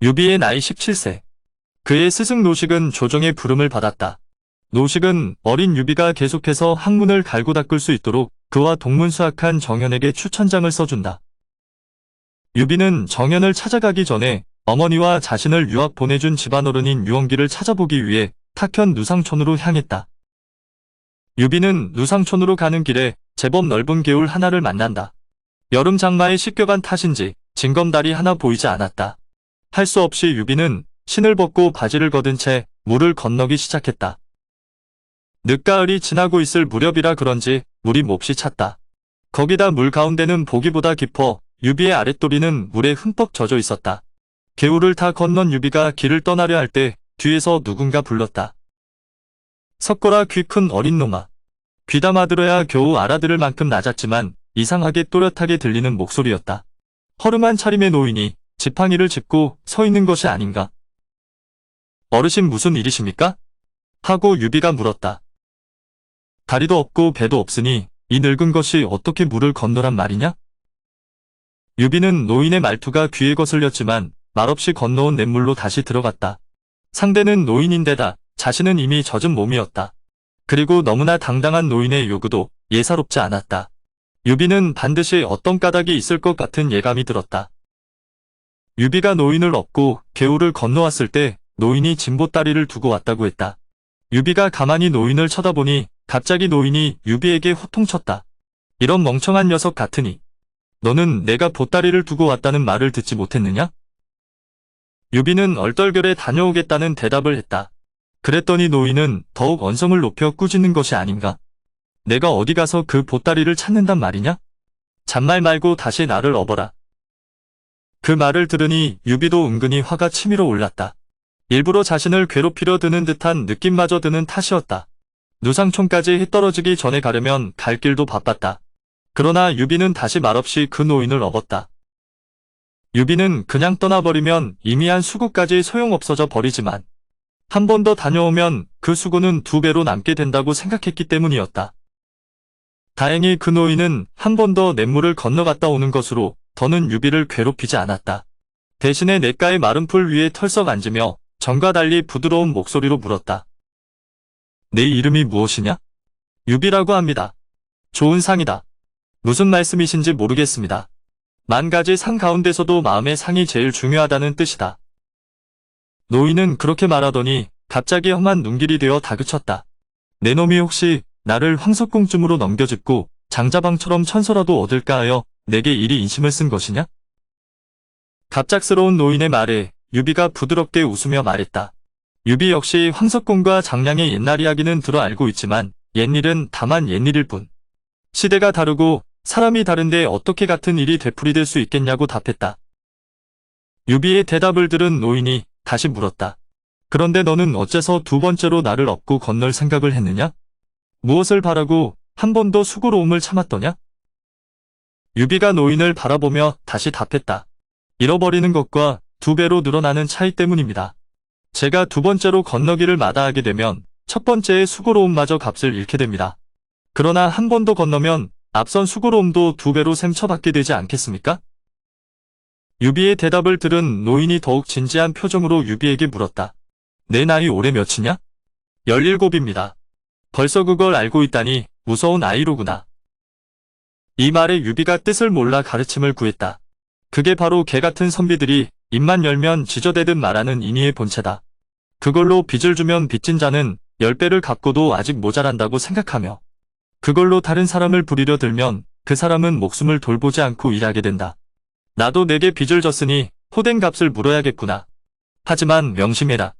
유비의 나이 17세. 그의 스승 노식은 조정의 부름을 받았다. 노식은 어린 유비가 계속해서 학문을 갈고 닦을 수 있도록 그와 동문수학한 정현에게 추천장을 써준다. 유비는 정현을 찾아가기 전에 어머니와 자신을 유학 보내준 집안어른인 유원기를 찾아보기 위해 탁현 누상촌으로 향했다. 유비는 누상촌으로 가는 길에 제법 넓은 개울 하나를 만난다. 여름 장마에 씻겨간 탓인지 징검다리 하나 보이지 않았다. 할 수 없이 유비는 신을 벗고 바지를 걷은 채 물을 건너기 시작했다. 늦가을이 지나고 있을 무렵이라 그런지 물이 몹시 찼다. 거기다 물 가운데는 보기보다 깊어 유비의 아랫도리는 물에 흠뻑 젖어 있었다. 개울을 다 건넌 유비가 길을 떠나려 할 때 뒤에서 누군가 불렀다. 섞어라 귀 큰 어린 놈아. 귀담아 들어야 겨우 알아들을 만큼 낮았지만 이상하게 또렷하게 들리는 목소리였다. 허름한 차림의 노인이 지팡이를 짚고 서 있는 것이 아닌가. 어르신 무슨 일이십니까? 하고 유비가 물었다. 다리도 없고 배도 없으니 이 늙은 것이 어떻게 물을 건너란 말이냐? 유비는 노인의 말투가 귀에 거슬렸지만 말없이 건너온 냇물로 다시 들어갔다. 상대는 노인인데다 자신은 이미 젖은 몸이었다. 그리고 너무나 당당한 노인의 요구도 예사롭지 않았다. 유비는 반드시 어떤 까닭이 있을 것 같은 예감이 들었다. 유비가 노인을 업고 개울을 건너왔을 때 노인이 진보다리를 두고 왔다고 했다. 유비가 가만히 노인을 쳐다보니 갑자기 노인이 유비에게 호통쳤다. 이런 멍청한 녀석 같으니 너는 내가 보따리를 두고 왔다는 말을 듣지 못했느냐? 유비는 얼떨결에 다녀오겠다는 대답을 했다. 그랬더니 노인은 더욱 언성을 높여 꾸짖는 것이 아닌가? 내가 어디 가서 그 보따리를 찾는단 말이냐? 잔말 말고 다시 나를 업어라. 그 말을 들으니 유비도 은근히 화가 치밀어 올랐다. 일부러 자신을 괴롭히려 드는 듯한 느낌마저 드는 탓이었다. 누상촌까지 해 떨어지기 전에 가려면 갈 길도 바빴다. 그러나 유비는 다시 말없이 그 노인을 업었다. 유비는 그냥 떠나버리면 이미한 수고까지 소용없어져 버리지만 한 번 더 다녀오면 그 수고는 2배로 남게 된다고 생각했기 때문이었다. 다행히 그 노인은 한 번 더 냇물을 건너갔다 오는 것으로 더는 유비를 괴롭히지 않았다. 대신에 냇가의 마른 풀 위에 털썩 앉으며 전과 달리 부드러운 목소리로 물었다. 내 이름이 무엇이냐? 유비라고 합니다. 좋은 상이다. 무슨 말씀이신지 모르겠습니다. 10,000가지 상 가운데서도 마음의 상이 제일 중요하다는 뜻이다. 노인은 그렇게 말하더니 갑자기 험한 눈길이 되어 다그쳤다. 내 놈이 혹시 나를 황석궁쯤으로 넘겨짚고 장자방처럼 천서라도 얻을까 하여 내게 이리 인심을 쓴 것이냐? 갑작스러운 노인의 말에 유비가 부드럽게 웃으며 말했다. 유비 역시 황석궁과 장량의 옛날 이야기는 들어 알고 있지만 옛일은 다만 옛일일 뿐. 시대가 다르고 사람이 다른데 어떻게 같은 일이 되풀이될 수 있겠냐고 답했다. 유비의 대답을 들은 노인이 다시 물었다. 그런데 너는 어째서 2번째로 나를 업고 건널 생각을 했느냐? 무엇을 바라고 한 번도 수고로움을 참았더냐? 유비가 노인을 바라보며 다시 답했다. 잃어버리는 것과 2배로 늘어나는 차이 때문입니다. 제가 2번째로 건너기를 마다하게 되면 첫 번째의 수고로움마저 값을 잃게 됩니다. 그러나 한 번 더 건너면 앞선 수고로움도 2배로 셈쳐받게 되지 않겠습니까? 유비의 대답을 들은 노인이 더욱 진지한 표정으로 유비에게 물었다. 내 나이 올해 몇이냐? 17입니다. 벌써 그걸 알고 있다니 무서운 아이로구나. 이 말에 유비가 뜻을 몰라 가르침을 구했다. 그게 바로 개같은 선비들이 입만 열면 지저대듯 말하는 인의의 본체다. 그걸로 빚을 주면 빚진 자는 10배를 갚고도 아직 모자란다고 생각하며 그걸로 다른 사람을 부리려 들면 그 사람은 목숨을 돌보지 않고 일하게 된다. 나도 내게 빚을 졌으니 호된 값을 물어야겠구나. 하지만 명심해라.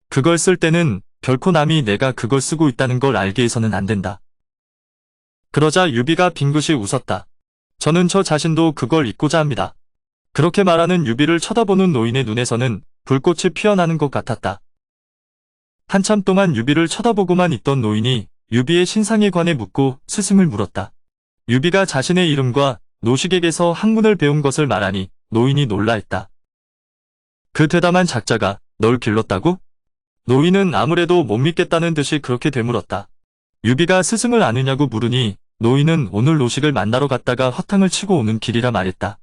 그걸 쓸 때는 결코 남이 내가 그걸 쓰고 있다는 걸 알게 해서는 안 된다. 그러자 유비가 빙긋이 웃었다. 저는 저 자신도 그걸 잊고자 합니다. 그렇게 말하는 유비를 쳐다보는 노인의 눈에서는 불꽃이 피어나는 것 같았다. 한참 동안 유비를 쳐다보고만 있던 노인이 유비의 신상에 관해 묻고 스승을 물었다. 유비가 자신의 이름과 노식에게서 학문을 배운 것을 말하니 노인이 놀라했다. 그 대담한 작자가 널 길렀다고? 노인은 아무래도 못 믿겠다는 듯이 그렇게 되물었다. 유비가 스승을 아느냐고 물으니 노인은 오늘 노식을 만나러 갔다가 허탕을 치고 오는 길이라 말했다.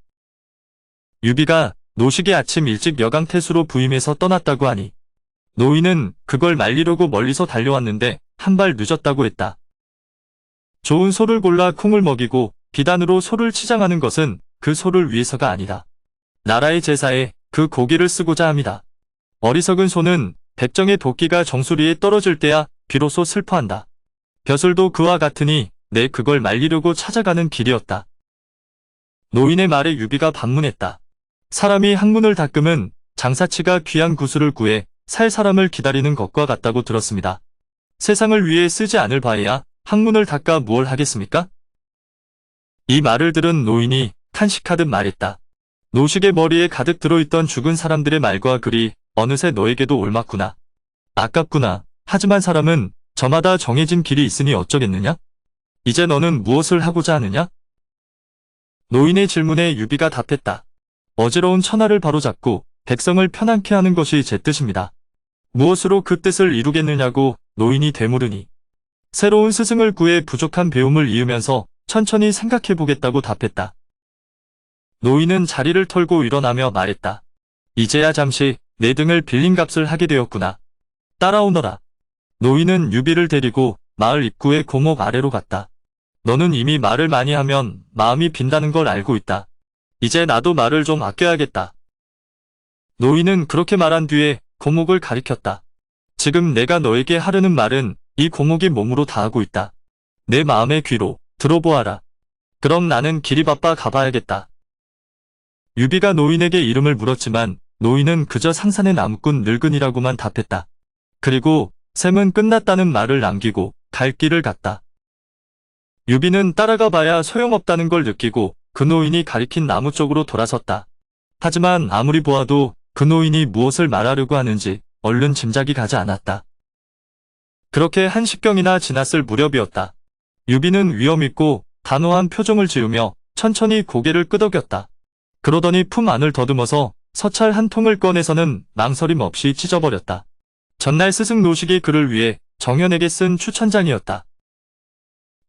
유비가 노식이 아침 일찍 여강태수로 부임해서 떠났다고 하니 노인은 그걸 말리려고 멀리서 달려왔는데 한 발 늦었다고 했다. 좋은 소를 골라 콩을 먹이고 비단으로 소를 치장하는 것은 그 소를 위해서가 아니다. 나라의 제사에 그 고기를 쓰고자 합니다. 어리석은 소는 백정의 도끼가 정수리에 떨어질 때야 비로소 슬퍼한다. 벼슬도 그와 같으니 내 그걸 말리려고 찾아가는 길이었다. 노인의 말에 유비가 반문했다. 사람이 학문을 닦으면 장사치가 귀한 구슬을 구해 살 사람을 기다리는 것과 같다고 들었습니다. 세상을 위해 쓰지 않을 바에야 학문을 닦아 무얼 하겠습니까? 이 말을 들은 노인이 탄식하듯 말했다. 노식의 머리에 가득 들어있던 죽은 사람들의 말과 글이 어느새 너에게도 옮았구나. 아깝구나. 하지만 사람은 저마다 정해진 길이 있으니 어쩌겠느냐? 이제 너는 무엇을 하고자 하느냐? 노인의 질문에 유비가 답했다. 어지러운 천하를 바로잡고 백성을 편안케 하는 것이 제 뜻입니다. 무엇으로 그 뜻을 이루겠느냐고 노인이 되물으니 새로운 스승을 구해 부족한 배움을 이으면서 천천히 생각해보겠다고 답했다. 노인은 자리를 털고 일어나며 말했다. 이제야 잠시 내 등을 빌린 값을 하게 되었구나. 따라오너라. 노인은 유비를 데리고 마을 입구의 고목 아래로 갔다. 너는 이미 말을 많이 하면 마음이 빈다는 걸 알고 있다. 이제 나도 말을 좀 아껴야겠다. 노인은 그렇게 말한 뒤에 고목을 가리켰다. 지금 내가 너에게 하려는 말은 이 고목이 몸으로 다하고 있다. 내 마음의 귀로 들어보아라. 그럼 나는 길이 바빠 가봐야겠다. 유비가 노인에게 이름을 물었지만 노인은 그저 상산의 나무꾼 늙은이라고만 답했다. 그리고 셈은 끝났다는 말을 남기고 갈 길을 갔다. 유비는 따라가 봐야 소용없다는 걸 느끼고 그 노인이 가리킨 나무 쪽으로 돌아섰다. 하지만 아무리 보아도 그 노인이 무엇을 말하려고 하는지 얼른 짐작이 가지 않았다. 그렇게 1시경이나 지났을 무렵이었다. 유비는 위엄있고 단호한 표정을 지으며 천천히 고개를 끄덕였다. 그러더니 품 안을 더듬어서 서찰 한 통을 꺼내서는 망설임 없이 찢어버렸다. 전날 스승 노식이 그를 위해 정연에게 쓴 추천장이었다.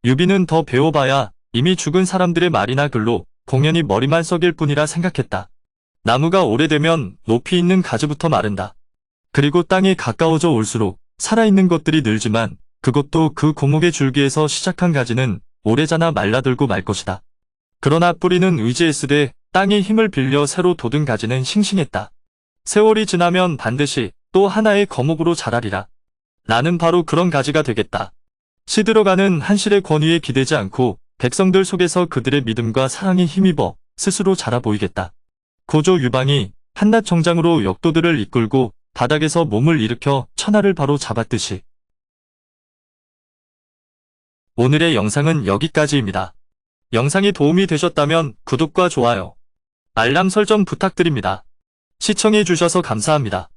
유비는 더 배워봐야 이미 죽은 사람들의 말이나 글로 공연히 머리만 썩일 뿐이라 생각했다. 나무가 오래되면 높이 있는 가지부터 마른다. 그리고 땅에 가까워져 올수록 살아있는 것들이 늘지만 그것도 그 고목의 줄기에서 시작한 가지는 오래 자나 말라들고 말 것이다. 그러나 뿌리는 의지했으되 땅의 힘을 빌려 새로 돋은 가지는 싱싱했다. 세월이 지나면 반드시 또 하나의 거목으로 자라리라. 나는 바로 그런 가지가 되겠다. 시들어가는 한실의 권위에 기대지 않고 백성들 속에서 그들의 믿음과 사랑에 힘입어 스스로 자라 보이겠다. 고조 유방이 한낱 정장으로 역도들을 이끌고 바닥에서 몸을 일으켜 천하를 바로 잡았듯이. 오늘의 영상은 여기까지입니다. 영상이 도움이 되셨다면 구독과 좋아요, 알람 설정 부탁드립니다. 시청해주셔서 감사합니다.